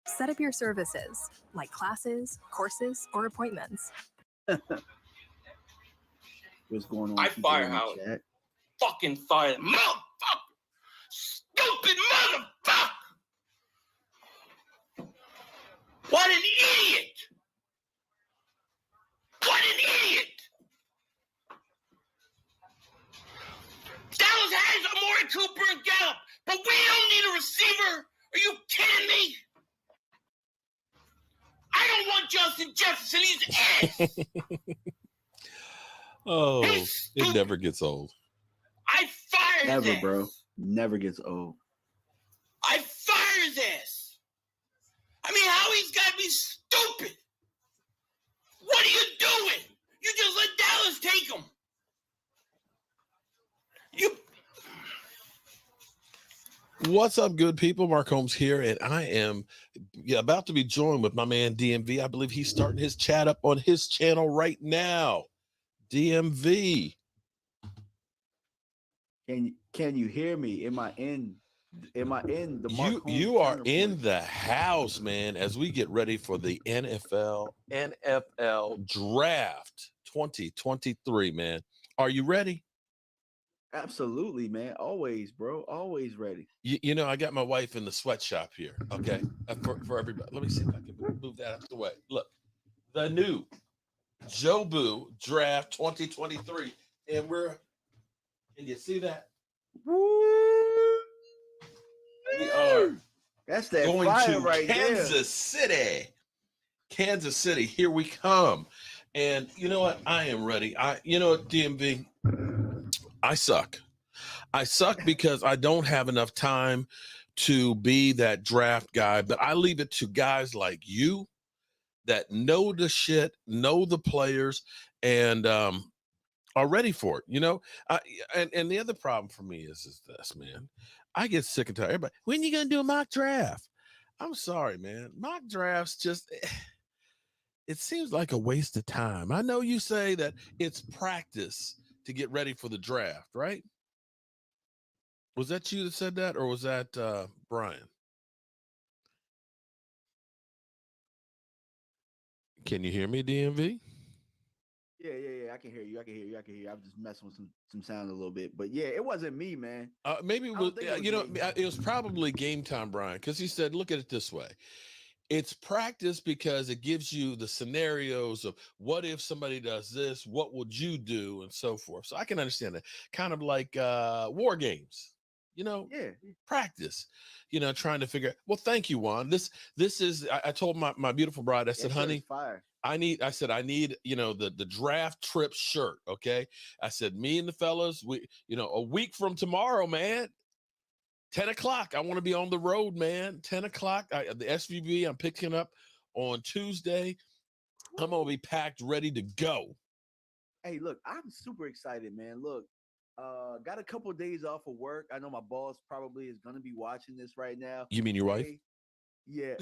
Set up your services, like classes, courses, or appointments. What's going on? I fire Howard. Fucking fire, motherfucker! Stupid motherfucker! What an idiot! What an idiot! Dallas has Amari Cooper and Gallup, but we don't need a receiver. Are you kidding me? I don't want Justin Jefferson. He's ass. Oh, it never gets old. I fired Never, his ass. bro. Never gets old. I fired his ass. I mean, Howie's got to be stupid. What are you doing? You just let Dallas take him. What's up, good people? Mark Holmes here, and I am about to be joined with my man DMV. I believe he's starting his chat up on his channel right now. DMV. Can you hear me? Am I in the Mark Holmes you are channel in voice? the house, man, as we get ready for the NFL draft 2023, man. Are you ready? Absolutely, man. Always, bro. Always ready. You know, I got my wife in the sweatshop here, okay? For everybody. Let me see if I can move that out of the way. Look, the new Joe Boo draft 2023. And can you see that? Woo! We are That's that going fire to right Kansas City. Kansas City, here we come. And you know what? I am ready. You know what, DMV? I suck. I suck because I don't have enough time to be that draft guy, but I leave it to guys like you that know the shit, know the players, and are ready for it. You know, and the other problem for me is this, man. I get sick and tired. Everybody, when you gonna do a mock draft? I'm sorry, man. Mock drafts just it seems like a waste of time. I know you say that it's practice to get ready for the draft, right? Was that you that said that, or was that Brian? Can you hear me, DMV? Yeah. I can hear you. I can hear you. I'm just messing with some sound a little bit, but yeah, it wasn't me, man. Maybe it was, it was probably game time, Brian, because he said, look at it this way. It's practice because it gives you the scenarios of what if somebody does this, what would you do, and so forth. So I can understand that. Kind of like war games, you know, practice, you know, trying to figure out. Well, thank you, Juan. This is, I told my beautiful bride, I said, honey, fire. I need, you know, the draft trip shirt. Okay. I said, me and the fellas, a week from tomorrow, man, 10 o'clock. I want to be on the road, man. 10 o'clock. The SVB I'm picking up on Tuesday. I'm going to be packed, ready to go. Hey, look, I'm super excited, man. Look, got a couple of days off of work. I know my boss probably is going to be watching this right now. You mean your wife? Yeah.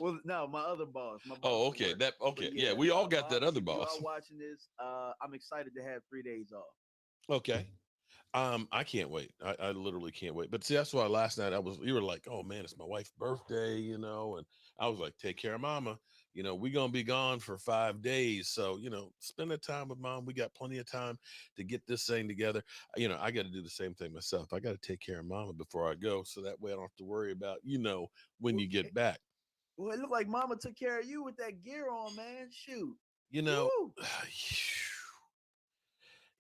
Well, no, my other boss. My boss okay. Okay. Yeah, we all got that other boss. You are watching this. I'm excited to have 3 days off. Okay. I can't wait. I literally can't wait. But see, that's why last night you were like, oh man, it's my wife's birthday, you know, and I was like, take care of mama. You know, we're going to be gone for 5 days. So, you know, spend that time with mom. We got plenty of time to get this thing together. You know, I got to do the same thing myself. I got to take care of mama before I go. So that way I don't have to worry about, you know, when you get back. Well, it looked like mama took care of you with that gear on, man. Shoot. You know,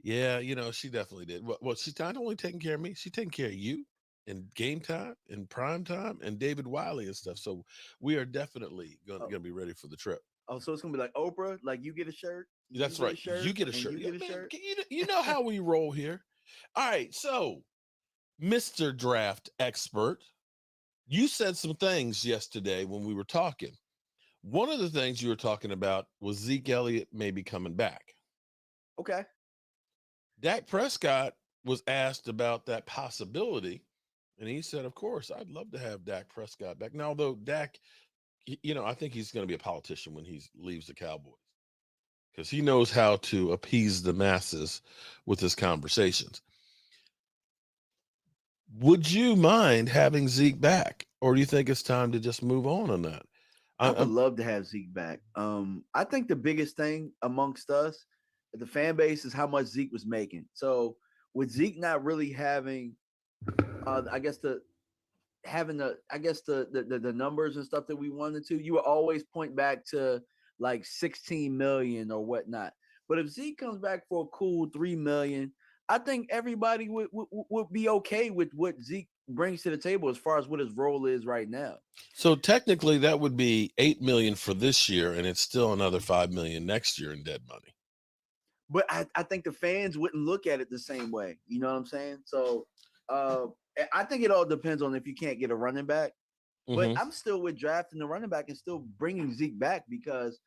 yeah, you know, she definitely did. Well, she's not only taking care of me, she's taking care of you in game time, in prime time, and David Wiley and stuff. So we are definitely going to be ready for the trip. Oh, so it's going to be like Oprah, like you get a shirt? That's right. You get a shirt. You get a shirt. You know how we roll here. All right, so Mr. Draft Expert, you said some things yesterday when we were talking. One of the things you were talking about was Zeke Elliott maybe coming back. Okay. Dak Prescott was asked about that possibility, and he said, of course, I'd love to have Dak Prescott back. Now, though, Dak, you know, I think he's going to be a politician when he leaves the Cowboys because he knows how to appease the masses with his conversations. Would you mind having Zeke back? or do you think it's time to just move on that? I would love to have Zeke back. I think the biggest thing amongst us, the fan base, is how much Zeke was making. So with Zeke not really having, I guess the numbers and stuff that we wanted to, you would always point back to like 16 million or whatnot. But if Zeke comes back for a cool 3 million, I think everybody would be okay with what Zeke brings to the table as far as what his role is right now. So technically that would be 8 million for this year, and it's still another 5 million next year in dead money. But I think the fans wouldn't look at it the same way. You know what I'm saying? So I think it all depends on if you can't get a running back. But I'm still with drafting the running back and still bringing Zeke back because,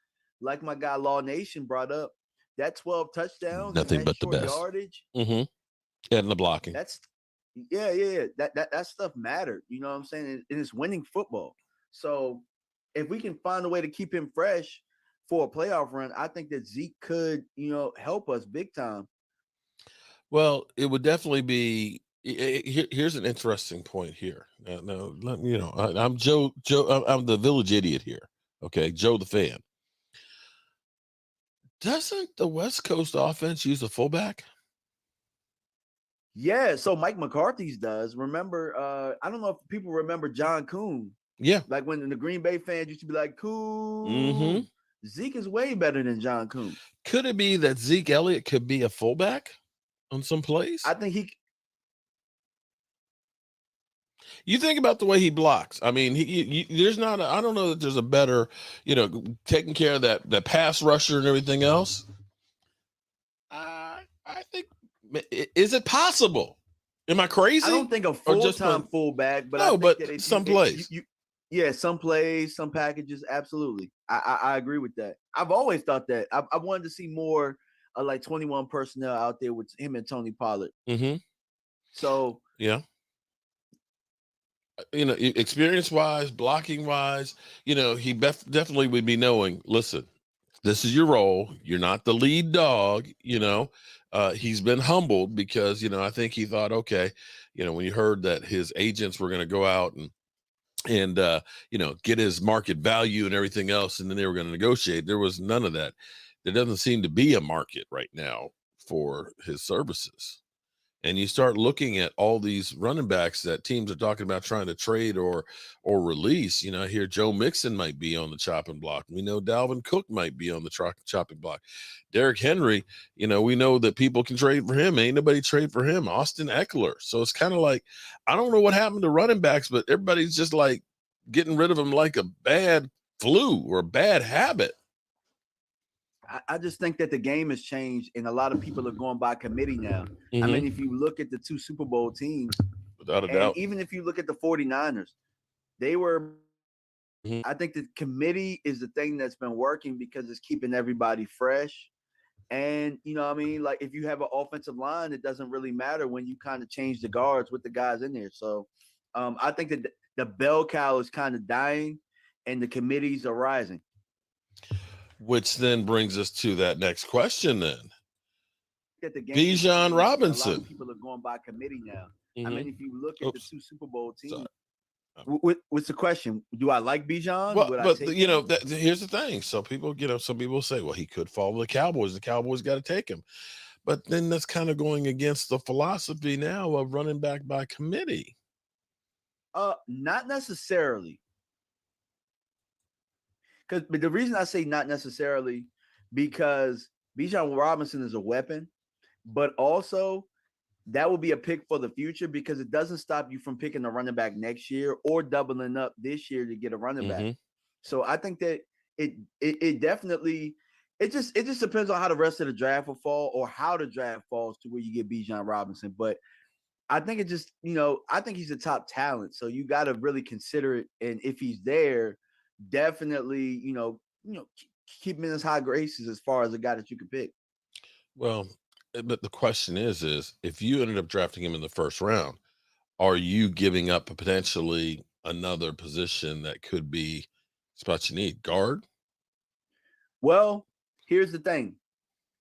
like my guy Law Nation brought up, that 12 touchdowns, nothing but the best yardage, and the blocking. That's that stuff mattered. You know what I'm saying? And it's winning football. So if we can find a way to keep him fresh for a playoff run, I think that Zeke could, help us big time. Well, it would definitely be. Here's an interesting point here. Now, I'm Joe. I'm the village idiot here. Okay, Joe the fan. Doesn't the West Coast offense use a fullback? Yeah, so Mike McCarthy's does. Remember, I don't know if people remember John Kuhn. Yeah. Like when the Green Bay fans used to be like, Kuhn. Zeke is way better than John Kuhn. Could it be that Zeke Elliott could be a fullback on some plays? I think You think about the way he blocks. I mean, there's not. I don't know that there's a better, taking care of that pass rusher and everything else. I think. Is it possible? Am I crazy? I don't think a full-time fullback, but no, but some plays. Some plays, some packages, absolutely. I agree with that. I've always thought that. I wanted to see more like 21 personnel out there with him and Tony Pollard. So yeah. Experience-wise, blocking-wise, he definitely would be knowing, listen, this is your role. You're not the lead dog, he's been humbled because, I think he thought, okay, when you heard that his agents were going to go out and get his market value and everything else, and then they were going to negotiate, there was none of that. There doesn't seem to be a market right now for his services. And you start looking at all these running backs that teams are talking about trying to trade or release. I hear Joe Mixon might be on the chopping block. We know Dalvin Cook might be on the chopping block. Derrick Henry, we know that people can trade for him. Ain't nobody trade for him. Austin Eckler. So it's kind of like, I don't know what happened to running backs, but everybody's just like getting rid of them like a bad flu or a bad habit. I just think that the game has changed and a lot of people are going by committee now. I mean, if you look at the two Super Bowl teams, without a doubt, even if you look at the 49ers, they were, I think the committee is the thing that's been working because it's keeping everybody fresh. And, like if you have an offensive line, it doesn't really matter when you kind of change the guards with the guys in there. So I think that the bell cow is kind of dying and the committees are rising. Which then brings us to that next question then. Bijan Robinson. A lot of people are going by committee now. I mean, if you look at the two Super Bowl teams, what's the question? Do I like Bijan? Well, but here's the thing. So people, some people say, well, he could fall to the Cowboys. The Cowboys got to take him. But then that's kind of going against the philosophy now of running back by committee. Not necessarily. But the reason I say not necessarily, because Bijan Robinson is a weapon, but also that will be a pick for the future because it doesn't stop you from picking a running back next year or doubling up this year to get a running back. So I think that it definitely it just depends on how the rest of the draft will fall or how the draft falls to where you get Bijan Robinson. But I think it just, I think he's a top talent. So you got to really consider it. And if he's there, definitely, keep him in his high graces as far as a guy that you could pick. Well, but the question is if you ended up drafting him in the first round, are you giving up potentially another position that could be spot you need? Guard? Well, here's the thing.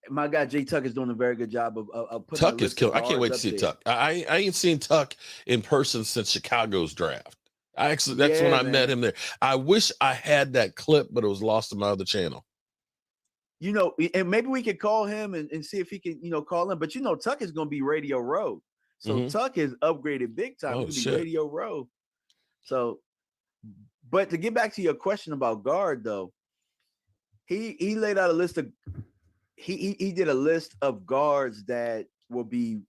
My guy Jay Tuck is doing a very good job of putting Tuck is killing. I can't wait to see Tuck. I ain't seen Tuck in person since Chicago's draft. That's when I met him there. I wish I had that clip, but it was lost on my other channel. You know, and maybe we could call him and see if he can, call him. But Tuck is going to be Radio Row. So Tuck is upgraded big time. Oh, He's going to be Radio Row. So, but to get back to your question about guard, though, he laid out a list of he did a list of guards that will be,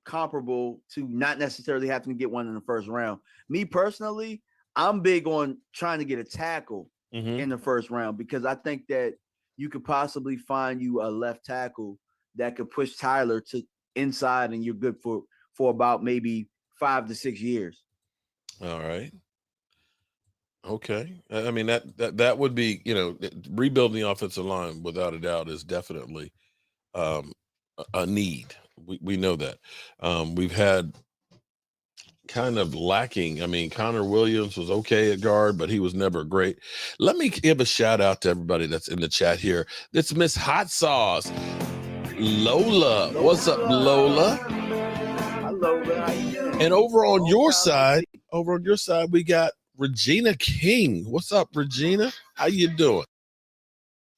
comparable to not necessarily having to get one in the first round. Me personally, I'm big on trying to get a tackle in the first round because I think that you could possibly find you a left tackle that could push Tyler to inside, and you're good for about maybe 5 to 6 years. All right. Okay. I mean, that would be, rebuilding the offensive line without a doubt is definitely a need. We know that. We've had kind of lacking. I mean, Connor Williams was okay at guard, but he was never great. Let me give a shout out to everybody that's in the chat here. It's Miss Hot Sauce, Lola. What's up, Lola? Hello, and over on your side, we got Regina King. What's up, Regina? How you doing?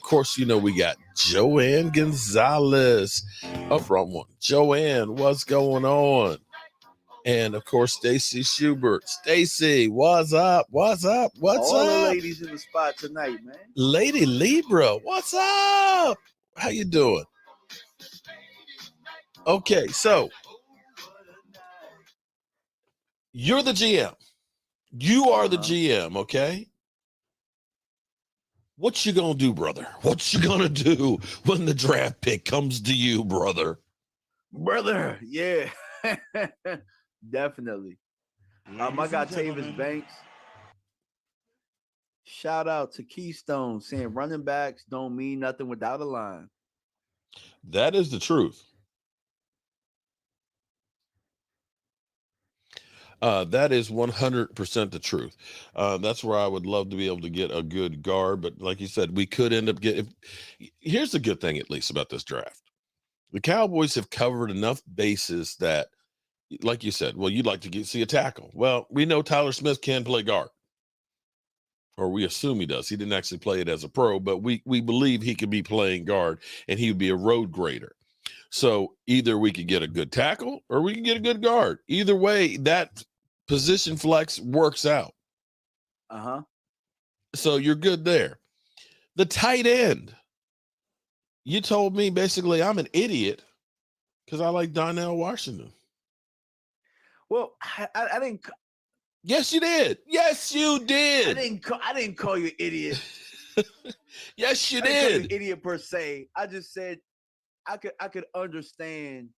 Of course, we got Joanne Gonzalez up front one. Joanne, what's going on? And of course, Stacy Schubert. Stacy, what's up? What's up? What's All up? All the ladies in the spot tonight, man. Lady Libra, what's up? How you doing? Okay, so you're the GM. You are the GM, okay? What you gonna do, brother? What you gonna do when the draft pick comes to you, brother? Brother, yeah. Definitely. I got Tavis Banks. Shout out to Keystone saying running backs don't mean nothing without a line. That is the truth. That is 100% the truth. That's where I would love to be able to get a good guard. But like you said, we could end up getting. Here's the good thing, at least, about this draft. The Cowboys have covered enough bases that, like you said, well, you'd like to see a tackle. Well, we know Tyler Smith can play guard, or we assume he does. He didn't actually play it as a pro, but we believe he could be playing guard, and he would be a road grader. So either we could get a good tackle or we can get a good guard. Either way, that position flex works out. So you're good there. The tight end. You told me basically I'm an idiot because I like Donnell Washington. Well, I didn't. Yes, you did. Yes, you did. I didn't call you an idiot. Yes, you I didn't call you did. an idiot per se. I just said I could understand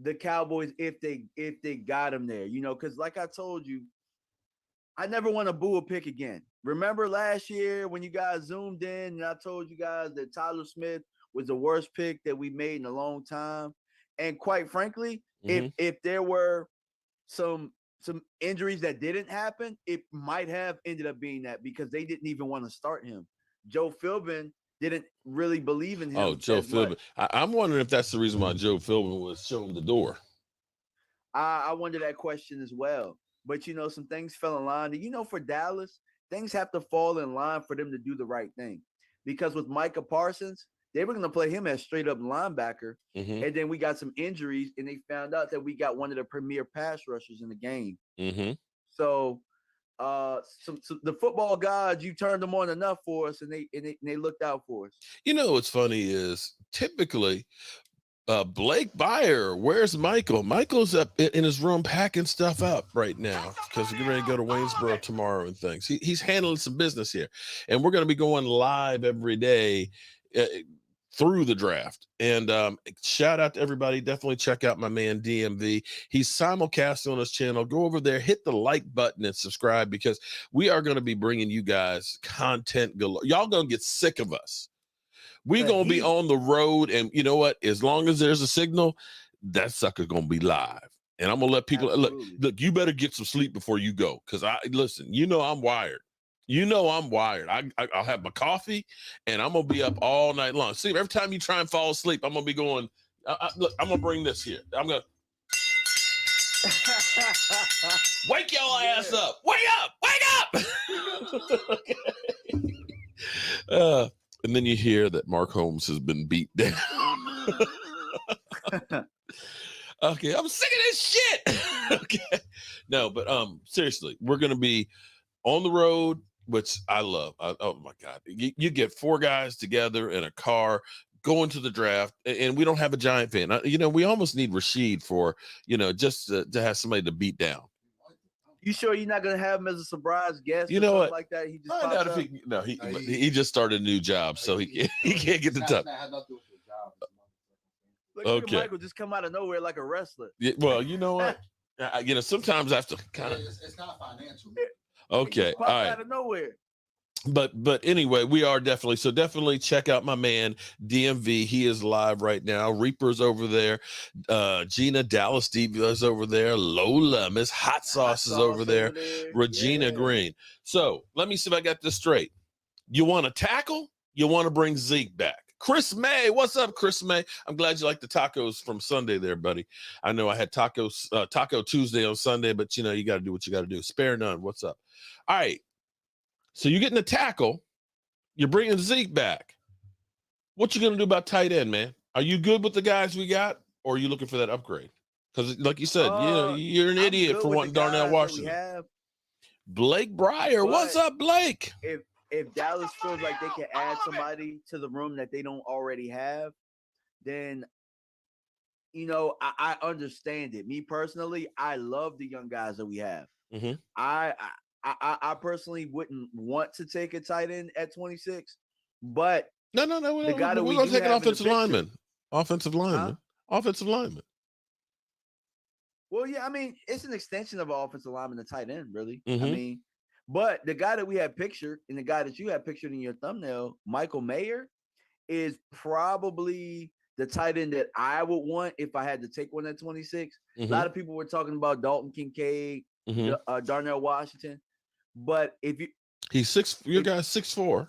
the Cowboys if they got him there, because like I told you, I never want to boo a pick again. Remember last year when you guys zoomed in and I told you guys that Tyler Smith was the worst pick that we made in a long time. And quite frankly, if there were some injuries that didn't happen, it might have ended up being that because they didn't even want to start him. Joe Philbin didn't really believe in him. Oh, Joe Philbin. I'm wondering if that's the reason why Joe Philbin was showing the door. I wonder that question as well. But, some things fell in line. And, for Dallas, things have to fall in line for them to do the right thing. Because with Micah Parsons, they were going to play him as straight up linebacker. And then we got some injuries, and they found out that we got one of the premier pass rushers in the game. So the football gods, you turned them on enough for us, and they looked out for us. What's funny is typically Blake Beyer, where's Michael? Michael's up in his room packing stuff up right now because we're ready to go to Waynesboro tomorrow and things. He's handling some business here, and we're going to be going live every day through the draft. And shout out to everybody. Definitely check out my man DMV. He's simulcasting on his channel. Go over there, hit the like button and subscribe because we are going to be bringing you guys content galore. Y'all going to get sick of us. We're going to be on the road, and you know what? As long as there's a signal, that sucker's going to be live. And I'm going to let people look, you better get some sleep before you go. Because listen, I'm wired. I'm wired. I'll have my coffee, and I'm going to be up all night long. See, every time you try and fall asleep, I'm going to be going, look, I'm going to bring this here. I'm going to. Wake your ass up. Wake up. Wake up. And then you hear that Mark Holmes has been beat down. Okay, I'm sick of this shit. Okay. No, but seriously, we're gonna be on the road, which I love. Oh my God. You get four guys together in a car going to the draft, and we don't have a Giant fan. We almost need Rashid for, just to have somebody to beat down. You sure you're not gonna have him as a surprise guest? You or know something what? like that. He just Find pops out up? if he just started a new job, so he can't get the top. Look Okay. at Michael just come out of nowhere like a wrestler. Yeah, well, you know what? Sometimes I have to kind of. It's not financial. Okay, Pop all right. out of nowhere. But anyway, we are definitely check out my man DMV. He is live right now. Reaper's over there. Gina Dallas Diva's over there. Lola, Miss Hot Sauce is over there. Regina Green. So let me see if I got this straight. You want to tackle? You want to bring Zeke back? Chris May, what's up, Chris May? I'm glad you like the tacos from Sunday there, buddy. I know I had Taco Tuesday on Sunday, but you got to do what you got to do. Spare none. What's up? All right. So you're getting a tackle. You're bringing Zeke back. What you going to do about tight end, man? Are you good with the guys we got, or are you looking for that upgrade? Because like you said, you're an idiot for wanting Darnell Washington. Blake Breyer. What's up, Blake? If Dallas feels like they can add somebody to the room that they don't already have, then I understand it. Me personally, I love the young guys that we have. Mm-hmm. I personally wouldn't want to take a tight end at 26, but no. The guy that we're gonna take an offensive lineman. Well, yeah, I mean, it's an extension of an offensive lineman, the tight end, really. Mm-hmm. I mean, but the guy that we have pictured and the guy that you have pictured in your thumbnail, Michael Mayer, is probably the tight end that I would want if I had to take one at 26. Mm-hmm. A lot of people were talking about Dalton Kincaid, Darnell Washington, but your guy's 6'4",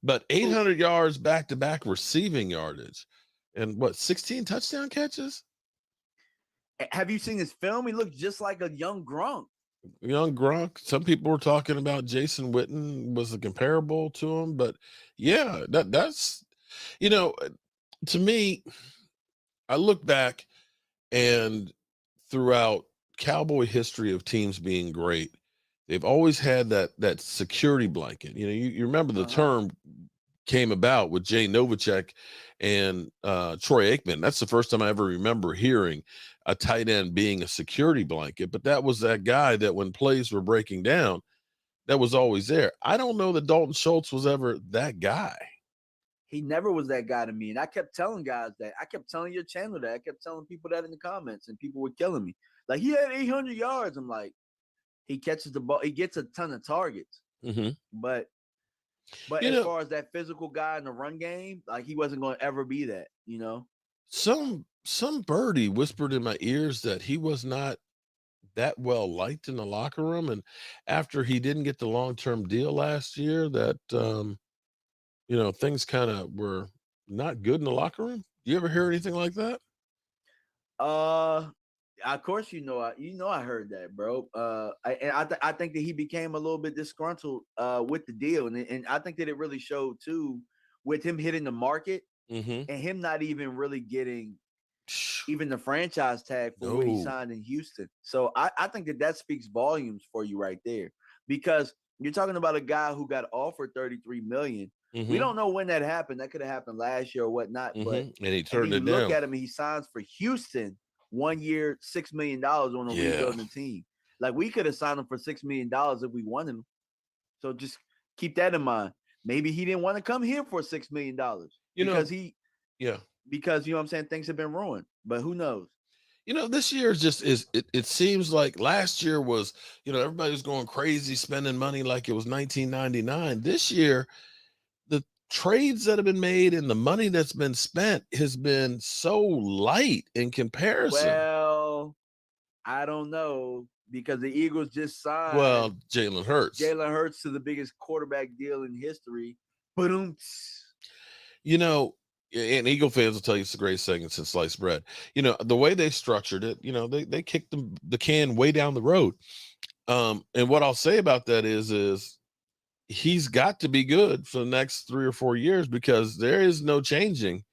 but 800 yards back-to-back receiving yardage, and 16 touchdown catches. Have you seen his film? He looks just like a young Gronk. Some people were talking about Jason Witten was a comparable to him, but yeah, that's to me, I look back and throughout Cowboy history of teams being great, they've always had that security blanket. You remember the term came about with Jay Novacek and Troy Aikman. That's the first time I ever remember hearing a tight end being a security blanket, but that was that guy that when plays were breaking down, that was always there. I don't know that Dalton Schultz was ever that guy. He never was that guy to me. And I kept telling guys that. I kept telling your channel that. I kept telling people that in the comments, and people were killing me. Like, he had 800 yards. I'm like, he catches the ball. He gets a ton of targets. Mm-hmm. But as far as that physical guy in the run game, like, he wasn't going to ever be that, Some birdie whispered in my ears that he was not that well liked in the locker room. And after he didn't get the long-term deal last year, that, things kind of were not good in the locker room. You ever hear anything like that? Of course, I heard that, bro. I think that he became a little bit disgruntled with the deal, and I think that it really showed too with him hitting the market and him not even really getting even the franchise tag for what he signed in Houston. So I think that speaks volumes for you right there, because you're talking about a guy who got offered $33 million. We don't know when that happened. That could have happened last year or whatnot. But and he turned it down. Look at him, and he signs for Houston 1 year, $6 million on a rebuilding team. Like, we could have signed him for $6 million if we wanted him. So just keep that in mind. Maybe he didn't want to come here for $6 million because because you know what I'm saying, things have been ruined. But who knows? This year it seems like last year was, everybody was going crazy spending money like it was 1999. This year, the trades that have been made and the money that's been spent has been so light in comparison. Well, I don't know, because the Eagles just signed Jalen Hurts to the biggest quarterback deal in history. But And Eagle fans will tell you it's the greatest segment since sliced bread. You know, the way they structured it, you know, they kicked the can way down the road. And what I'll say about that is he's got to be good for the next 3 or 4 years because there is no changing.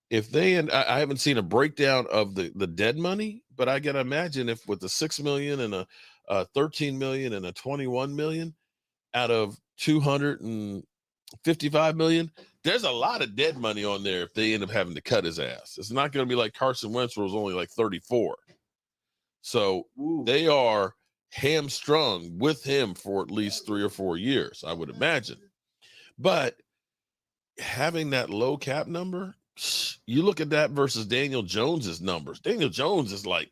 If they and I haven't seen a breakdown of the dead money, but I can imagine if with the 6 million and a 13 million and a 21 million out of 255 million, there's a lot of dead money on there if they end up having to cut his ass. It's not going to be like Carson Wentz where it was only like 34. So they are hamstrung with him for at least 3 or 4 years, I would imagine. But having that low cap number, you look at that versus Daniel Jones's numbers. Daniel Jones is like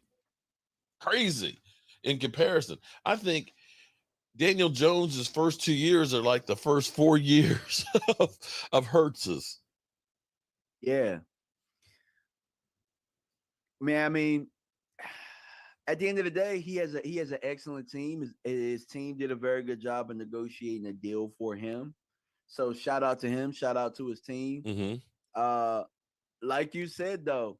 crazy in comparison. I think Daniel Jones's first 2 years are like the first 4 years of Hurts's. Yeah. Man, I mean, at the end of the day, he has an excellent team. His team did a very good job of negotiating a deal for him. So shout out to him. Shout out to his team. Mm-hmm. Like you said, though,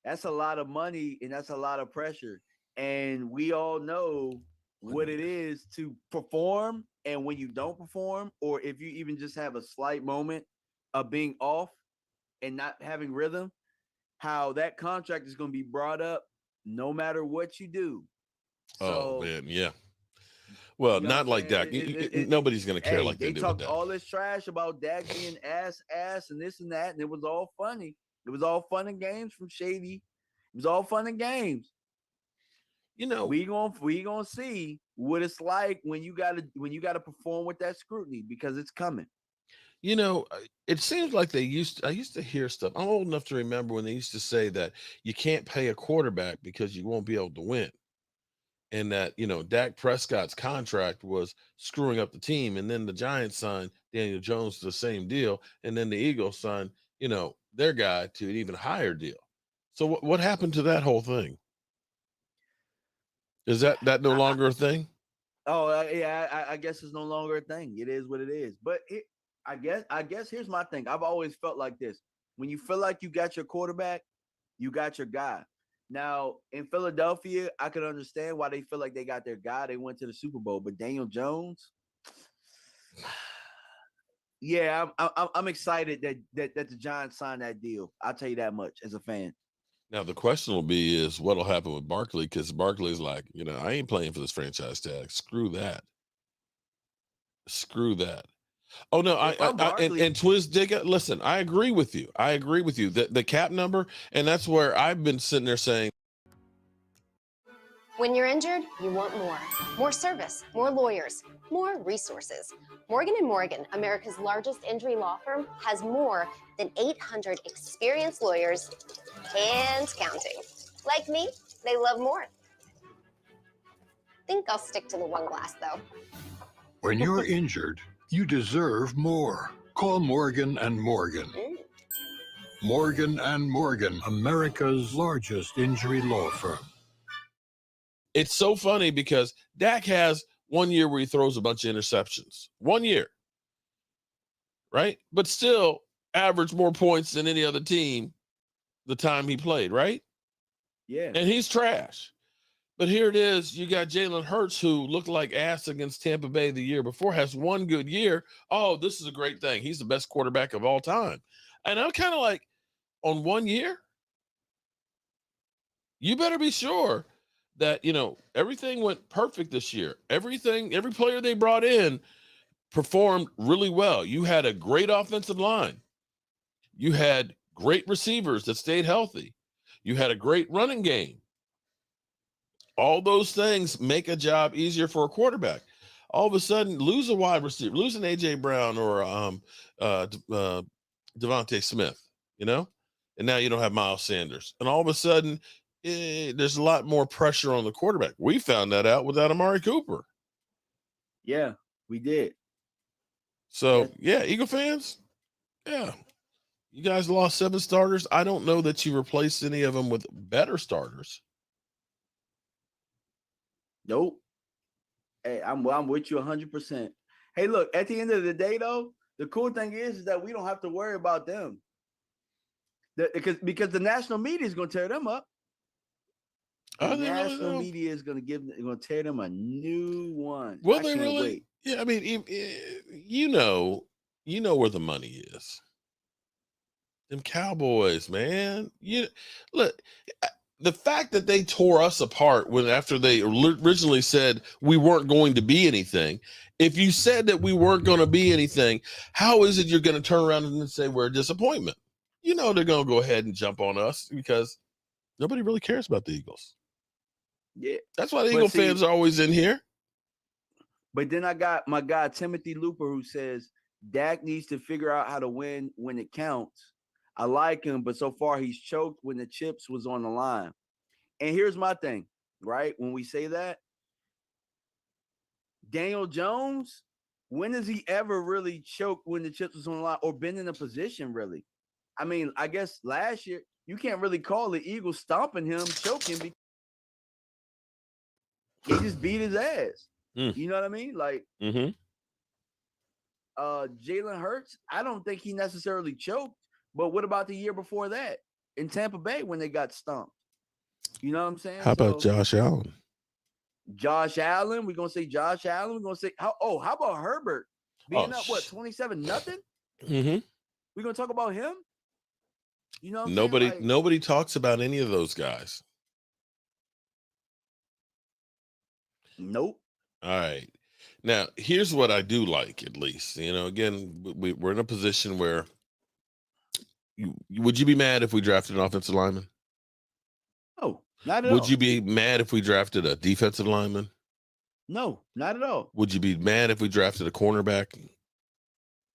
that's a lot of money and that's a lot of pressure. And we all know what it is to perform. And when you don't perform, or if you even just have a slight moment of being off and not having rhythm, how that contract is going to be brought up no matter what you do. So, man, yeah. Well, not like Dak. Nobody's going to care like they do talked with Dak. all this trash about Dak being ass, and this and that, and it was all funny. It was all fun and games from Shady. It was all fun and games. You know, we gonna see what it's like when you gotta perform with that scrutiny because it's coming. You know, it seems like I used to hear stuff. I'm old enough to remember when they used to say that you can't pay a quarterback because you won't be able to win. And that, you know, Dak Prescott's contract was screwing up the team. And then the Giants signed Daniel Jones to the same deal. And then the Eagles signed, you know, their guy to an even higher deal. So what happened to that whole thing? Is that no longer a thing? Yeah, I guess it's no longer a thing. It is what it is. But I guess here's my thing. I've always felt like this. When you feel like you got your quarterback, you got your guy. Now, in Philadelphia, I could understand why they feel like they got their guy. They went to the Super Bowl. But Daniel Jones, yeah, I'm excited that the Giants signed that deal. I'll tell you that much as a fan. Now, the question will be is what'll happen with Barkley, because Barkley's like, you know, I ain't playing for this franchise tag. Screw that. Oh no, and Twiz Digga, listen, I agree with you. The cap number, and that's where I've been sitting there saying, when you're injured, you want more. More service, more lawyers, more resources. Morgan & Morgan, America's largest injury law firm, has more than 800 experienced lawyers and counting. Like me, they love more. Think I'll stick to the one glass, though. When you're injured, you deserve more. Call Morgan & Morgan. Morgan & Morgan, America's largest injury law firm. it's so funny because Dak has 1 year where he throws a bunch of interceptions. 1 year. Right? But still averaged more points than any other team the time he played, right? Yeah. And he's trash. But here it is. You got Jalen Hurts, who looked like ass against Tampa Bay the year before, has one good year. Oh, this is a great thing. He's the best quarterback of all time. And I'm kind of like, on 1 year, you better be sure that, you know, everything went perfect this year. Every player they brought in performed really well. You had a great offensive line. You had great receivers that stayed healthy. You had a great running game. All those things make a job easier for a quarterback. All of a sudden, lose a wide receiver, lose an A.J. Brown or Devontae Smith, you know? And now you don't have Miles Sanders. And all of a sudden, there's a lot more pressure on the quarterback. We found that out without Amari Cooper. Yeah, we did. So, yeah, Eagle fans, yeah. You guys lost 7 starters. I don't know that you replaced any of them with better starters. Nope. Hey, I'm with you 100%. Hey, look, at the end of the day, though, The cool thing is that we don't have to worry about them. Because the national media is going to tear them up. The national media is going to tear them a new one. Well, I they can't really, wait. yeah. I mean, you know where the money is. Them Cowboys, man. You look, the fact that they tore us apart after they originally said we weren't going to be anything. If you said that we weren't going to be anything, how is it you're going to turn around and say we're a disappointment? You know they're going to go ahead and jump on us because nobody really cares about the Eagles. Yeah, that's why the Eagle fans are always in here. But then I got my guy Timothy Looper who says Dak needs to figure out how to win when it counts. I like him, but so far he's choked when the chips was on the line. And here's my thing, right? When we say that, Daniel Jones, when has he ever really choked when the chips was on the line or been in a position really? I mean, I guess last year you can't really call the Eagles stomping him, choking because he just beat his ass. You know what I mean? Like, Jalen Hurts, I don't think he necessarily choked. But what about the year before that in Tampa Bay when they got stomped? You know what I'm saying? How about Josh Allen? Josh Allen, we're gonna say Josh Allen. We're gonna say how about Herbert being up 27-0? We're gonna talk about him. You know, nobody talks about any of those guys. Nope. All right. Now, here's what I do like, at least. You know, again, we're in a position where would you be mad if we drafted an offensive lineman? No, not at all. Would you be mad if we drafted a defensive lineman? No, not at all. Would you be mad if we drafted a cornerback?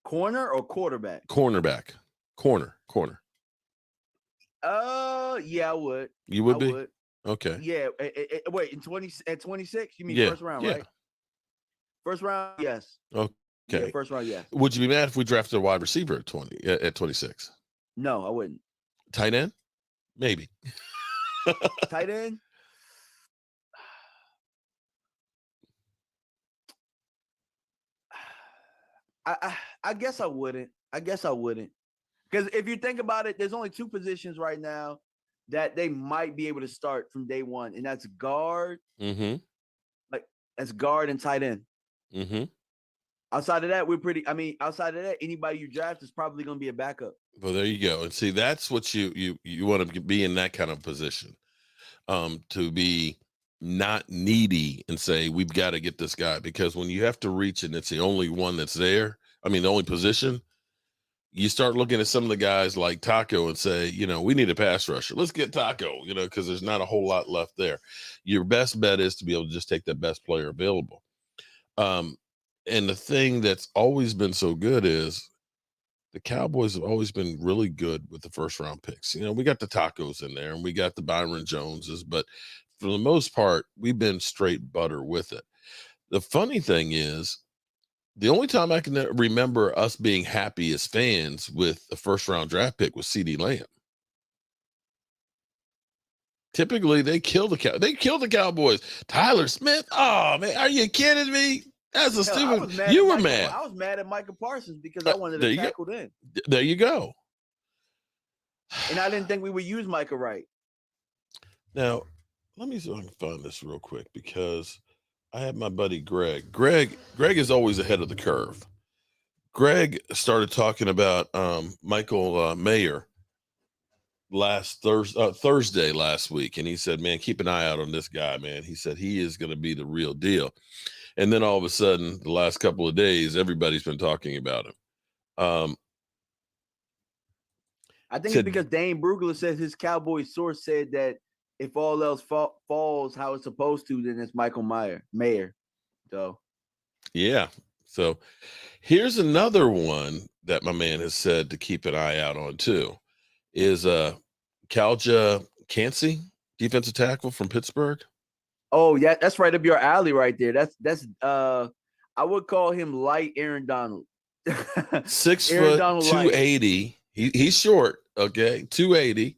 Corner or quarterback? Cornerback. Corner. Yeah, I would. You would be? Would. Okay. Yeah. Wait, at 26? You mean first round, right? First round, yes. Okay. Yeah, first round, yes. Would you be mad if we drafted a wide receiver at 26? No, I wouldn't. Tight end? Maybe. Tight end? I guess I wouldn't. Because if you think about it, there's only two positions right now that they might be able to start from day one, and that's guard. Like that's guard and tight end. Outside of that, outside of that, anybody you draft is probably going to be a backup. Well, there you go. And see, that's what you want to be in, that kind of position, to be not needy and say, we've got to get this guy, because when you have to reach and it's the only one that's there, the only position, you start looking at some of the guys like Taco and say, we need a pass rusher. Let's get Taco, because there's not a whole lot left there. Your best bet is to be able to just take the best player available. And the thing that's always been so good is the Cowboys have always been really good with the first round picks. We got the Tacos in there and we got the Byron Joneses, but for the most part, we've been straight butter with it. The funny thing is, the only time I can remember us being happy as fans with the first round draft pick was CeeDee Lamb. Typically, they kill the Cowboys. Tyler Smith. Oh man, are you kidding me? That's a stupid. You were mad. I was mad at Micah Parsons because I wanted to tackle in. There you go. And I didn't think we would use Micah right. Now, let me see if I can find this real quick, because I have my buddy Greg. Greg is always ahead of the curve. Greg started talking about Michael Mayer Thursday last week, and he said, man, keep an eye out on this guy, man. He said he is going to be the real deal. And then all of a sudden, the last couple of days, everybody's been talking about him. I think it's because Dane Brugler says his Cowboys source said that if all else falls how it's supposed to, then it's Michael Mayer. So, yeah. So here's another one that my man has said to keep an eye out on too, is Kalja Kancey, defensive tackle from Pittsburgh. Oh yeah, that's right up your alley right there. That's I would call him light Aaron Donald. 6 foot, 280. He's short, okay, 280.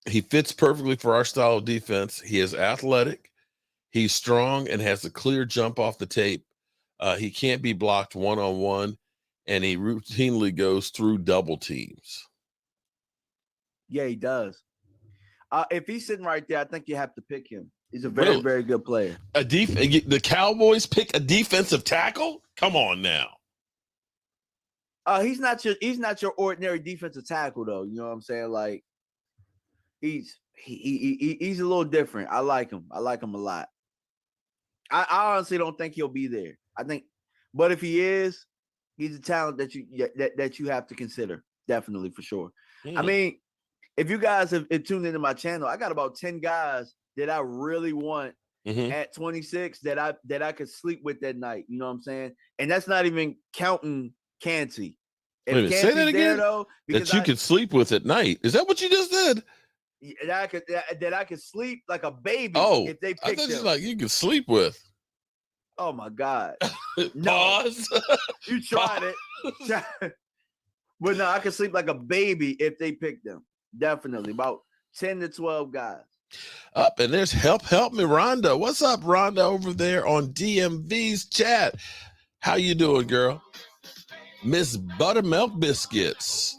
He fits perfectly for our style of defense. He is athletic, he's strong, and has a clear jump off the tape. He can't be blocked one-on-one, and he routinely goes through double teams. Yeah, he does. If he's sitting right there, I think you have to pick him. He's a very, very good player. The Cowboys pick a defensive tackle? Come on now. He's not your ordinary defensive tackle, though. You know what I'm saying? Like, he's a little different. I like him. I like him a lot. I honestly don't think he'll be there. But if he is, he's a talent that you have to consider. Definitely, for sure. I mean, if you guys have tuned into my channel, I got about 10 guys that I really want at 26 that I could sleep with that night. You know what I'm saying? And that's not even counting Cansey. Wait, say that again. Though, that you could sleep with at night. Is that what you just did? That I could sleep like a baby. Oh, if they I picked thought him. Like you could sleep with. Oh my God! Pause. You tried it. But no, I could sleep like a baby if they picked them. Definitely about 10 to 12 guys. Up and there's help me, Rhonda. What's up, Rhonda, over there on DMV's chat? How you doing, girl? Miss Buttermilk Biscuits,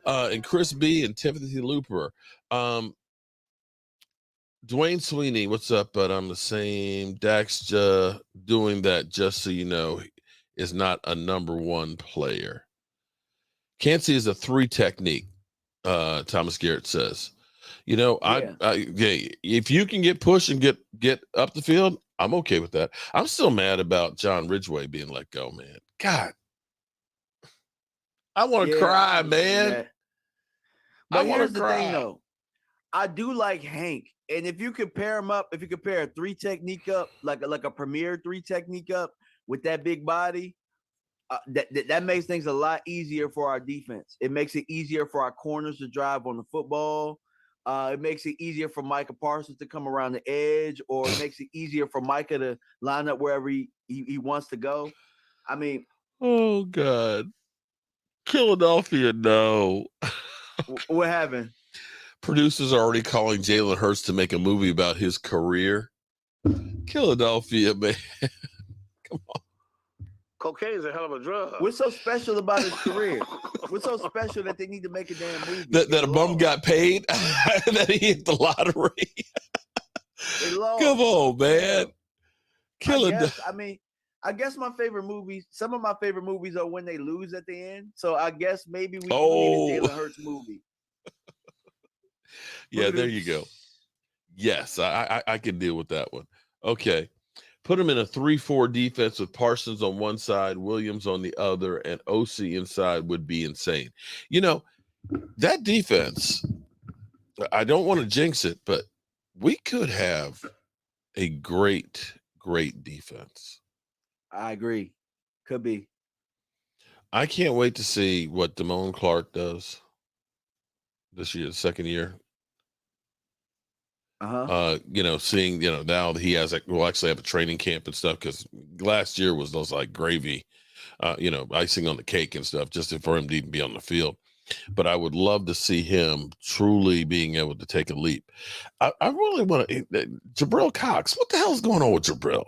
and Chris B and Timothy Looper. Dwayne Sweeney, what's up? But I'm the same. Dax doing that, just so you know, is not a number one player. Cansey is a 3 technique. Thomas Garrett says, you know, if you can get push and get up the field, I'm okay with that. I'm still mad about John Ridgway being let go, man. God, I want to cry, man. But here's the thing, though. I do like Hank, and if you compare him up, if you compare a 3 technique up, like a premier 3 technique up with that big body. That makes things a lot easier for our defense. It makes it easier for our corners to drive on the football. It makes it easier for Micah Parsons to come around the edge, or it makes it easier for Micah to line up wherever he wants to go. I mean, oh God, Philadelphia, no. What happened? Producers are already calling Jalen Hurts to make a movie about his career. Philadelphia, man. Come on. Cocaine is a hell of a drug. What's so special about his career? What's so special that they need to make a damn movie? That a bum got paid? That he hit the lottery? Come on, man. I guess my favorite movies, some of my favorite movies are when they lose at the end. So I guess maybe we need a Jalen Hurts movie. Yeah, there you go. Yes, I can deal with that one. Okay. Put him in a 3-4 defense with Parsons on one side, Williams on the other, and OC inside would be insane. You know, that defense, I don't want to jinx it, but we could have a great defense. I agree. Could be. I can't wait to see what Damone Clark does this year, second year. You know, seeing, you know, now he has we'll actually have a training camp and stuff, because last year was those like gravy, you know, icing on the cake and stuff, just for him to even be on the field. But I would love to see him truly being able to take a leap. I really want to. Jabril Cox, what the hell is going on with Jabril?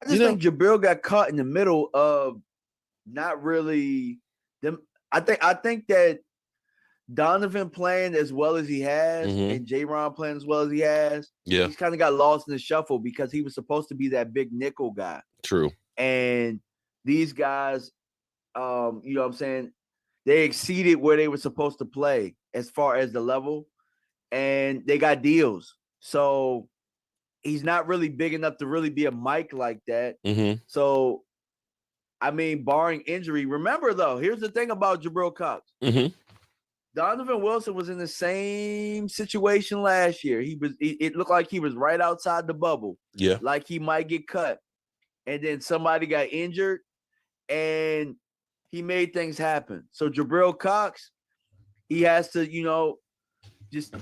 I just think Jabril got caught in the middle of not really them. I think that Donovan playing as well as he has, and J-Ron playing as well as he has, he's kind of got lost in the shuffle because he was supposed to be that big nickel guy. True. And these guys, you know what I'm saying, they exceeded where they were supposed to play as far as the level, and they got deals. So he's not really big enough to really be a Mike like that. So, I mean, barring injury, remember though, here's the thing about Jabril Cox. Donovan Wilson was in the same situation last year. It looked like he was right outside the bubble. Yeah. Like he might get cut. And then somebody got injured and he made things happen. So Jabril Cox, he has to, you know, just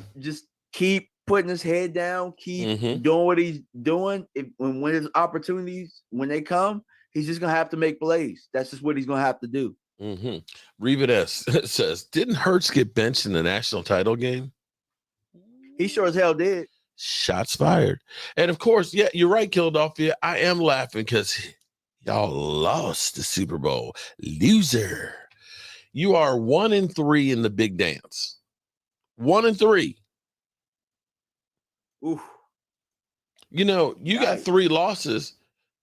keep putting his head down, keep doing what he's doing. When his opportunities, when they come, he's just going to have to make plays. That's just what he's going to have to do. Revid S says, didn't Hurts get benched in the national title game? He sure as hell did. Shots fired. And of course, yeah, you're right, Philadelphia. I am laughing because Y'all lost the Super Bowl. Loser. You are 1-3 in the big dance. 1-3. Ooh. You know, you got 3 losses.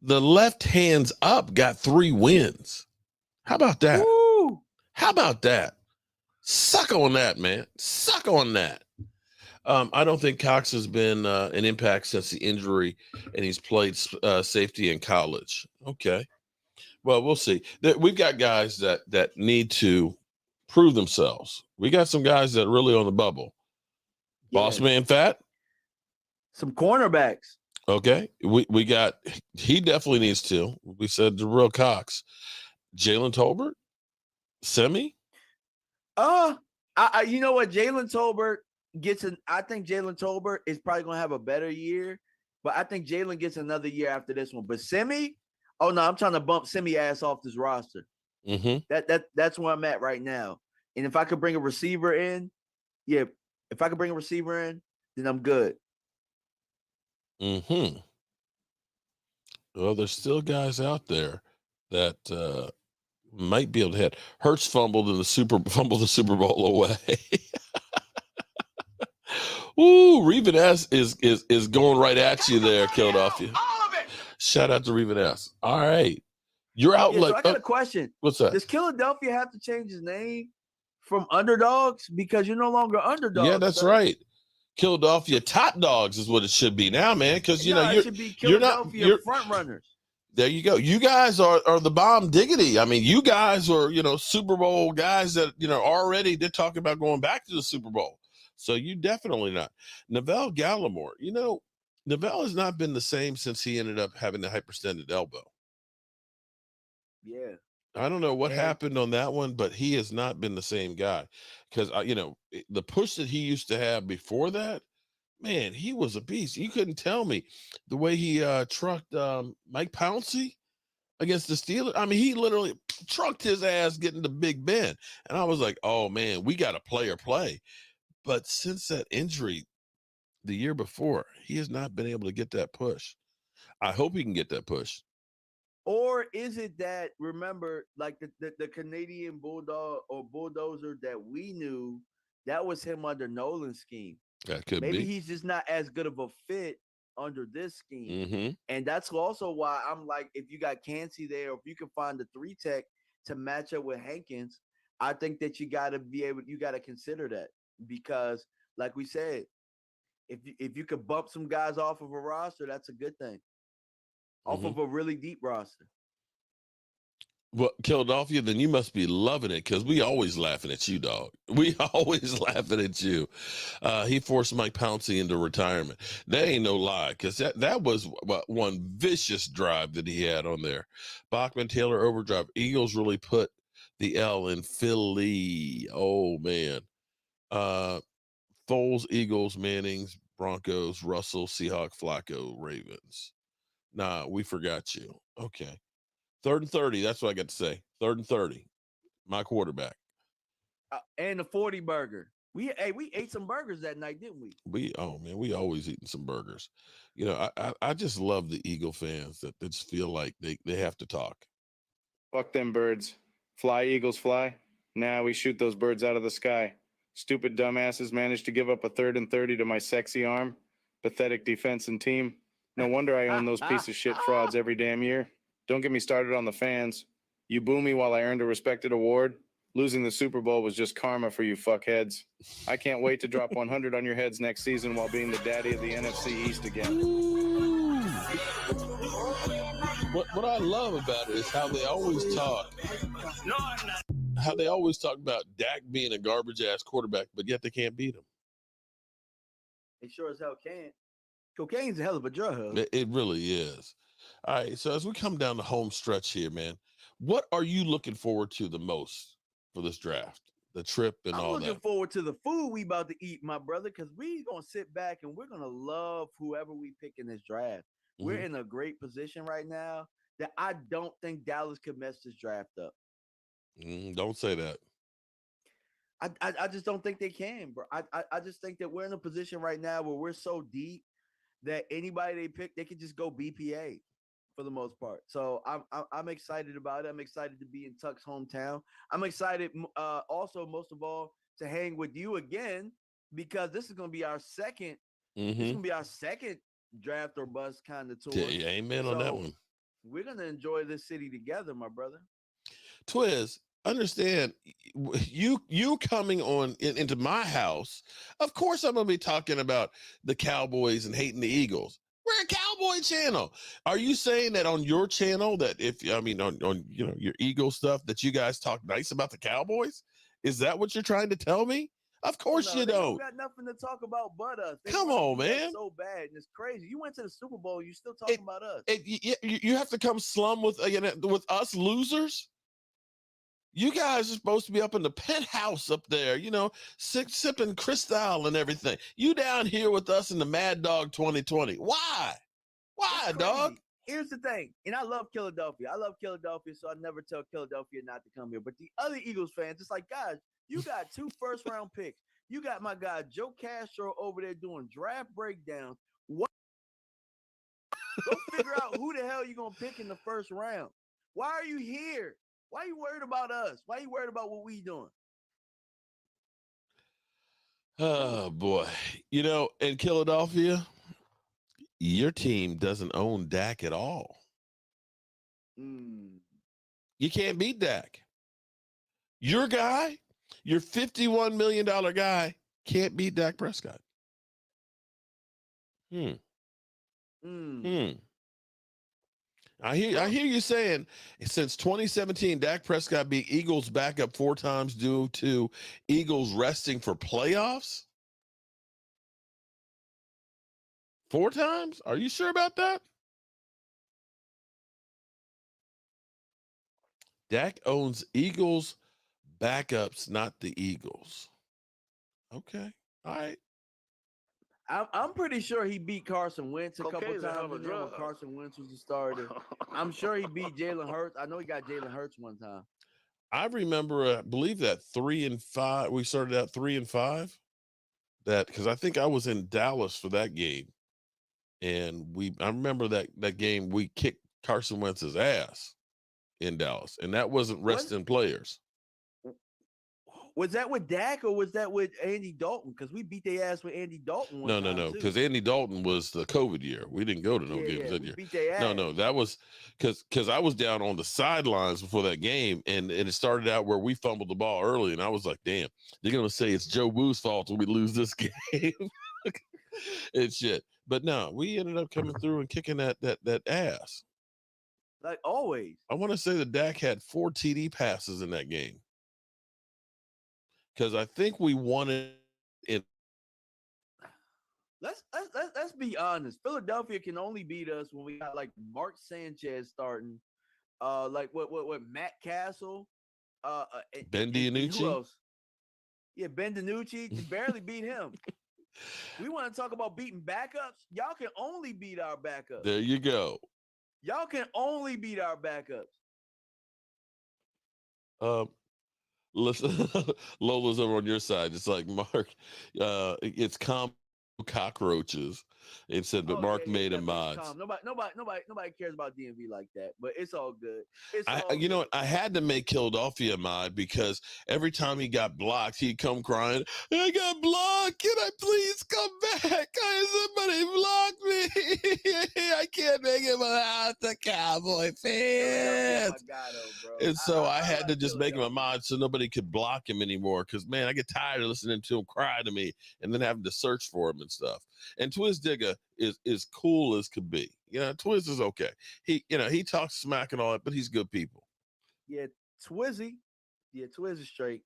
The left hands up got 3 wins. How about that? Woo. How about that? Suck on that, man. Suck on that. I don't think Cox has been an impact since the injury, and he's played safety in college. Okay. Well, we'll see. We've got guys that need to prove themselves. We got some guys that are really on the bubble. Boss man Fat. Some cornerbacks. Okay. We got, he definitely needs to. We said Jabril Cox. Jalen Tolbert? Semi? You know what? Jalen Tolbert I think Jalen Tolbert is probably going to have a better year, but I think Jalen gets another year after this one. But Semi, oh no, I'm trying to bump Semi ass off this roster. Mm-hmm. That's where I'm at right now. And if I could bring a receiver in, then I'm good. Mm-hmm. Well, there's still guys out there that might be able to hit. Hurts fumbled the Super Bowl away. Ooh, Reven S is going right at you there, Philadelphia. All of it. Shout out to Reven S. All right. Your outlook. So I got a question. What's that? Does Philadelphia have to change his name from underdogs because you're no longer underdogs? Yeah, that's right. Philadelphia top dogs is what it should be now, man. Because it should be Philadelphia front runners. There you go. You guys are the bomb diggity. I mean, you guys are, Super Bowl guys that, already they're talking about going back to the Super Bowl. So you definitely not. Neville Gallimore, Neville has not been the same since he ended up having the hyperextended elbow. Yeah. I don't know what happened on that one, but he has not been the same guy. Because, the push that he used to have before that, man, he was a beast. You couldn't tell me the way he trucked Mike Pouncey against the Steelers. I mean, he literally trucked his ass getting to Big Ben. And I was like, oh, man, we got a player play. But since that injury the year before, he has not been able to get that push. I hope he can get that push. Or is it that, remember, like the Canadian Bulldog or Bulldozer that we knew, that was him under Nolan's scheme? That could Maybe be. he's just not as good of a fit under this scheme. Mm-hmm. And that's also why I'm like, if you got Cansey there, or if you can find the 3-tech to match up with Hankins, I think that you got to consider that. Because like we said, if you could bump some guys off of a roster, that's a good thing. Off of a really deep roster. Well, Philadelphia, then you must be loving it because we always laughing at you, dog. We always laughing at you. He forced Mike Pouncey into retirement. That ain't no lie, because that was one vicious drive that he had on there. Bachman, Taylor, overdrive. Eagles really put the L in Philly. Oh, man. Foles, Eagles, Mannings, Broncos, Russell, Seahawk, Flacco, Ravens. Nah, we forgot you. Okay. 3rd and 30. That's what I got to say. 3rd and 30. My quarterback. And the 40 burger. We ate some burgers that night, didn't we? We always eating some burgers. I just love the Eagle fans that just feel like they have to talk. Fuck them birds. Fly, Eagles, fly. Now we shoot those birds out of the sky. Stupid dumbasses managed to give up a 3rd and 30 to my sexy arm. Pathetic defense and team. No wonder I own those piece of shit frauds every damn year. Don't get me started on the fans. You boo me while I earned a respected award. Losing the Super Bowl was just karma for you fuckheads. I can't wait to drop 100 on your heads next season while being the daddy of the NFC East again. What I love about it is how they always talk. How they always talk about Dak being a garbage ass quarterback, but yet they can't beat him. They sure as hell can't. Cocaine's a hell of a drug. It really is. All right, so as we come down the home stretch here, man, what are you looking forward to the most for this draft? The trip and all that? I'm looking forward to the food we about to eat, my brother, because we're going to sit back and we're going to love whoever we pick in this draft. Mm-hmm. We're in a great position right now that I don't think Dallas could mess this draft up. Don't say that. I just don't think they can, bro. I just think that we're in a position right now where we're so deep that anybody they pick, they could just go BPA for the most part. So I'm excited about it. I'm excited to be in Tuck's hometown. I'm excited also most of all to hang with you again because this is going to be our second. This is going to be our second draft or bust kind of tour. Yeah, amen on that one. We're going to enjoy this city together, my brother. Twiz, understand you coming on into my house. Of course, I'm going to be talking about the Cowboys and hating the Eagles. We're a Cowboy channel. Are you saying that on your channel that on your Eagle stuff that you guys talk nice about the Cowboys? Is that what you're trying to tell me? Of course you don't. Got nothing to talk about but us. Come on, man. So bad and it's crazy. You went to the Super Bowl. You still talking about us. You have to come slum with us losers. You guys are supposed to be up in the penthouse up there, sipping Cristal and everything. You down here with us in the Mad Dog 2020. Why? Why, dog? Here's the thing, and I love Philadelphia. I love Philadelphia, so I never tell Philadelphia not to come here. But the other Eagles fans, it's like, guys, you got 2 first-round picks. You got my guy Joe Castro over there doing draft breakdowns. What? Go figure out who the hell you're going to pick in the first round. Why are you here? Why are you worried about us? Why are you worried about what we doing? Oh, boy. In Philadelphia, your team doesn't own Dak at all. You can't beat Dak. Your guy, your $51 million guy, can't beat Dak Prescott. I hear you saying since 2017, Dak Prescott beat Eagles backup 4 times due to Eagles resting for playoffs. 4 times? Are you sure about that? Dak owns Eagles backups, not the Eagles. Okay. All right. I'm pretty sure he beat Carson Wentz a couple Cocaine's a hell times of a drug. when Carson Wentz was the starter. I'm sure he beat Jalen Hurts. I know he got Jalen Hurts one time. I remember, I believe that 3-5. We started out 3-5. That because I think I was in Dallas for that game, and I remember that game we kicked Carson Wentz's ass in Dallas, and that wasn't resting players. Was that with Dak or was that with Andy Dalton? Because we beat their ass with Andy Dalton. No. Because Andy Dalton was the COVID year. We didn't go to no games that year. Beat their ass. No. That was because I was down on the sidelines before that game, and it started out where we fumbled the ball early, and I was like, "Damn, they're gonna say it's Joe Boo's fault when we lose this game." It's shit. But no, we ended up coming through and kicking that ass. Like always. I want to say that Dak had 4 TD passes in that game. Because I think we won it. Let's be honest. Philadelphia can only beat us when we got like Mark Sanchez starting, like what Matt Castle, Ben DiNucci. Who else? Yeah, Ben DiNucci barely beat him. We want to talk about beating backups. Y'all can only beat our backups. There you go. Y'all can only beat our backups. Listen, Lola's over on your side. It's like Mark, it's cockroaches. It said, but Mark made him mods. Nobody cares about DMV like that. But it's all good. You know what? I had to make Philadelphia mod because every time he got blocked, he'd come crying. I got blocked. Can I please come back? Somebody blocked me. I can't make it without the Cowboy fans. And so I had to just make him a mod so nobody could block him anymore. Because man, I get tired of listening to him cry to me and then having to search for him and stuff. And Twiz Digger is cool as could be. Twiz is okay. He talks smack and all that, but he's good people. Yeah, Twizzy. Yeah, Twiz is straight.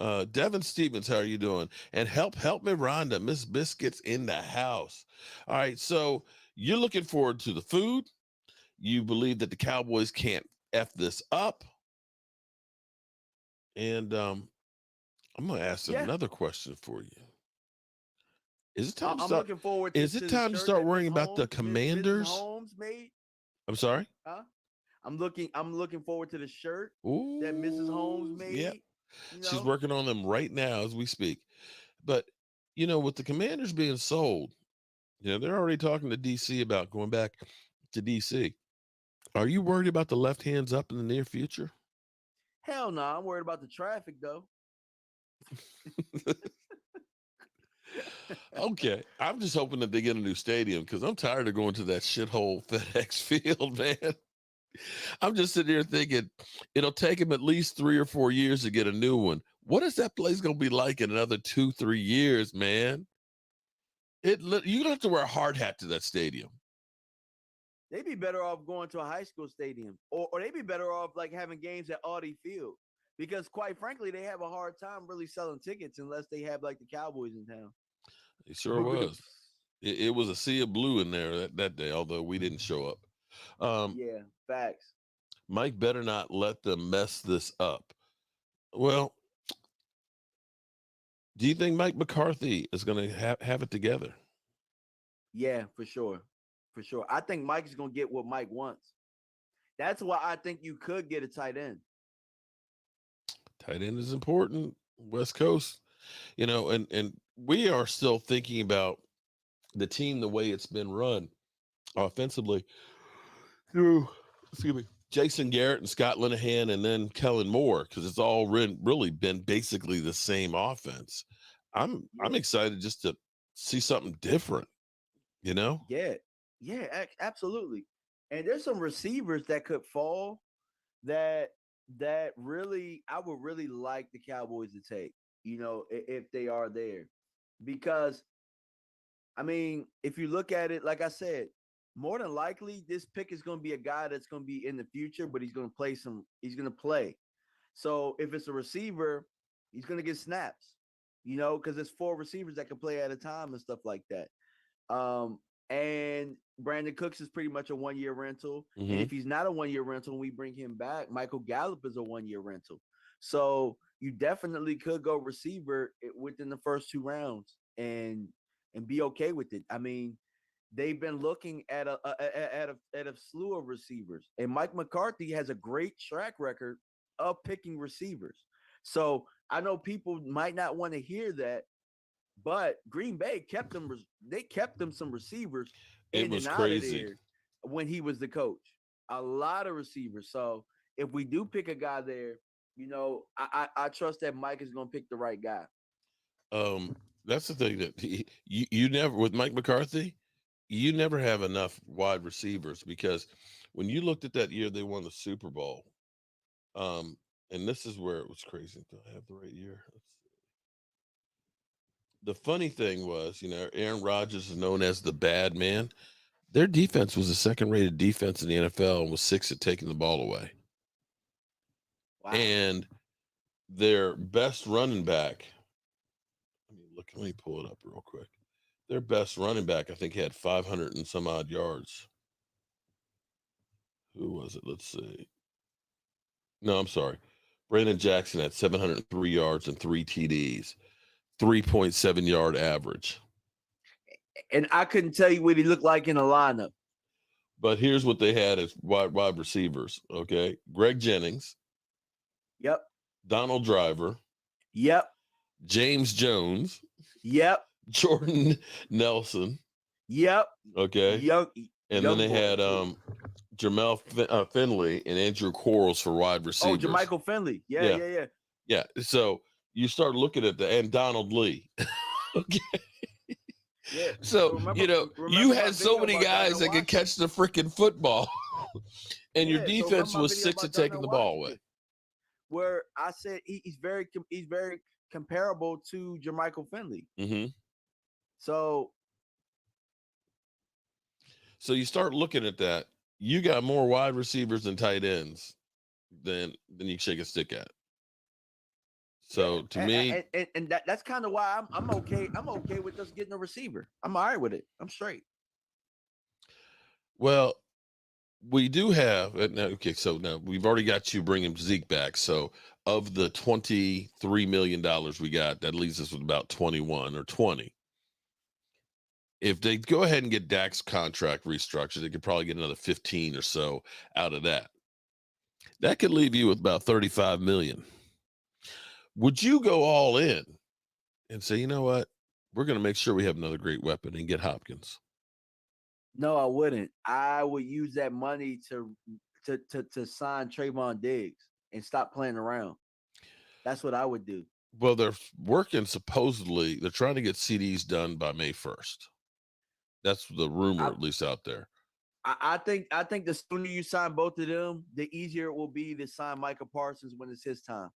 Devin Stevens, how are you doing? And help me, Rhonda. Miss Biscuits in the house. All right, so you're looking forward to the food. You believe that the Cowboys can't F this up. And I'm going to ask another question for you. Is it time? Looking forward to. Is it time to start worrying about the Commanders? Holmes made. I'm sorry. Huh? I'm looking forward to the shirt that Mrs. Holmes made. Yeah, she's working on them right now as we speak. But with the Commanders being sold, they're already talking to DC about going back to DC. Are you worried about the left hands up in the near future? Hell no, I'm worried about the traffic though. Okay, I'm just hoping that they get a new stadium because I'm tired of going to that shithole FedEx Field, man. I'm just sitting here thinking it'll take him at least 3 or 4 years to get a new one. What is that place going to be like in another 2, 3 years, man? You're gonna have to wear a hard hat to that stadium. They'd be better off going to a high school stadium, or they'd be better off like having games at Audi Field, because quite frankly, they have a hard time really selling tickets unless they have like the Cowboys in town. It sure was. It was a sea of blue in there that day, although we didn't show up. Yeah, facts. Mike better not let them mess this up. Well, do you think Mike McCarthy is going to have it together? Yeah, for sure. For sure. I think Mike is going to get what Mike wants. That's why I think you could get a tight end. Tight end is important. West Coast, and we are still thinking about the team the way it's been run offensively through, Jason Garrett and Scott Linehan and then Kellen Moore, because it's all really been basically the same offense. I'm excited just to see something different, Yeah, absolutely. And there's some receivers that could fall that really I would really like the Cowboys to take, if they are there. Because I mean, if you look at it, like I said, more than likely this pick is going to be a guy that's going to be in the future, but he's going to play. So if it's a receiver, he's going to get snaps, because there's 4 receivers that can play at a time and stuff like that. And Brandon Cooks is pretty much a 1-year rental. Mm-hmm. And if he's not a 1-year rental and we bring him back, Michael Gallup is a 1-year rental. So you definitely could go receiver within the first 2 rounds and be okay with it. I mean, they've been looking at a slew of receivers, and Mike McCarthy has a great track record of picking receivers. So I know people might not want to hear that, but Green Bay kept them. They kept them some receivers. It was crazy when he was the coach. A lot of receivers. So if we do pick a guy there, I trust that Mike is going to pick the right guy. That's the thing that you never, with Mike McCarthy, you never have enough wide receivers, because when you looked at that year they won the Super Bowl, and this is where it was crazy. Do I have the right year? The funny thing was, Aaron Rodgers is known as the bad man. Their defense was the 2nd-rated defense in the NFL and was 6th at taking the ball away. Wow. And their best running back, let me pull it up real quick. Their best running back, I think, had 500 and some odd yards. Who was it? Let's see. No, I'm sorry. Brandon Jackson had 703 yards and 3 TDs, 3.7 yard average. And I couldn't tell you what he looked like in a lineup. But here's what they had as wide receivers, okay? Greg Jennings. Yep. Donald Driver. Yep. James Jones. Yep. Jordan Nelson. Yep. Okay. And then they had Jamel Finley and Andrew Quarles for wide receivers. Oh, Jermichael Finley. Yeah. So you start looking at and Donald Lee. Okay. Yeah. So, you had so many guys that could catch the freaking football, and your defense was 6th at taking the ball away. Where I said he's very comparable to Jermichael Finley. Mm-hmm. So you start looking at that. You got more wide receivers and tight ends than you shake a stick at. So to me, and that's kind of why I'm okay. I'm okay with us getting a receiver. I'm all right with it. I'm straight. Well, we do have okay. So now we've already got you bringing Zeke back. So of the $23 million we got, that leaves us with about 21 or 20. If they go ahead and get Dak's contract restructured, they could probably get another 15 or so out of that. That could leave you with about 35 million. Would you go all in and say, you know what? We're going to make sure we have another great weapon and get Hopkins? No, I wouldn't. I would use that money to sign Trayvon Diggs and stop playing around. That's what I would do. Well, they're working supposedly. They're trying to get CDs done by May 1st. That's the rumor, I, at least out there. I think the sooner you sign both of them, the easier it will be to sign Micah Parsons when it's his time.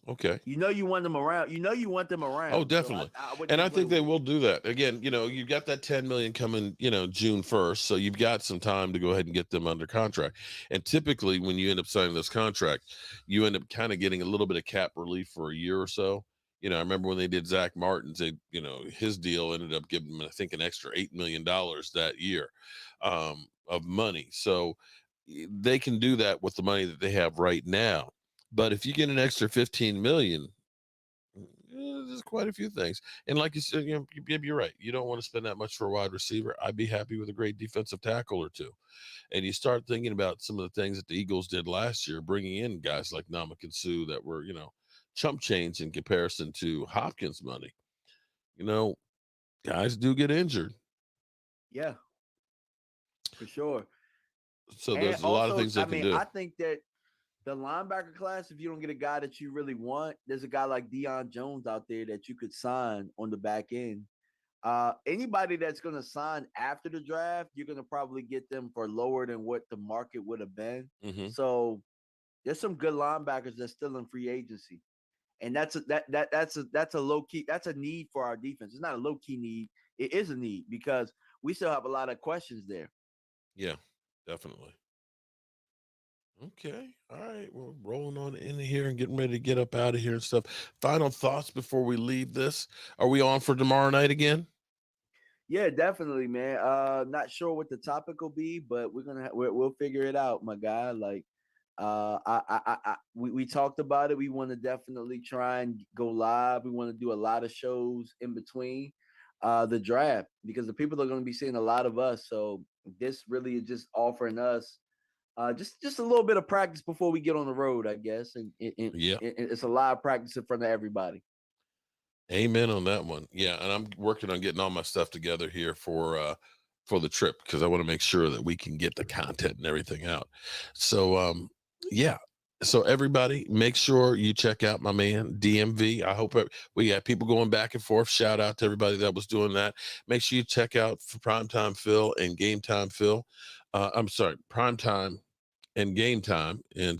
Okay. You know you want them around. You know you want them around. Oh, definitely. So I wouldn't And I just think let they it will do that. Again, you've got that 10 million coming, June 1st. So you've got some time to go ahead and get them under contract. And typically when you end up signing this contract, you end up kind of getting a little bit of cap relief for a year or so. I remember when they did Zach Martin's, his deal ended up giving him, I think, an extra $8 million that year of money. So they can do that with the money that they have right now. But if you get an extra 15 million, there's quite a few things. And like you said, you're right. You don't want to spend that much for a wide receiver. I'd be happy with a great defensive tackle or two. And you start thinking about some of the things that the Eagles did last year, bringing in guys like Ndamukong Suh that were, chump change in comparison to Hopkins money. Guys do get injured. Yeah, for sure. So And there's a lot of things they can do. I think that the linebacker class, if you don't get a guy that you really want, there's a guy like Deion Jones out there that you could sign on the back end. Anybody that's going to sign after the draft, you're going to probably get them for lower than what the market would have been. Mm-hmm. So there's some good linebackers that's still in free agency, and that's a low key. That's a need for our defense. It's not a low key need. It is a need because we still have a lot of questions there. Yeah, definitely. Okay. All right. We're rolling on in here and getting ready to get up out of here and stuff. Final thoughts before we leave this. Are we on for tomorrow night again? Yeah, definitely, man. Not sure what the topic will be, but we'll figure it out, my guy. Like, we talked about it. We want to definitely try and go live. We want to do a lot of shows in between the draft because the people are going to be seeing a lot of us. So this really is just offering us just a little bit of practice before we get on the road, I guess. And Yeah. it's a live practice in front of everybody. Amen on that one. Yeah, and I'm working on getting all my stuff together here for the trip because I want to make sure that we can get the content and everything out. So yeah. So everybody, make sure you check out my man DMV. I hope we got people going back and forth. Shout out to everybody that was doing that. Make sure you check out for Primetime Phil and Game Time Phil. I'm sorry, Primetime and Game Time and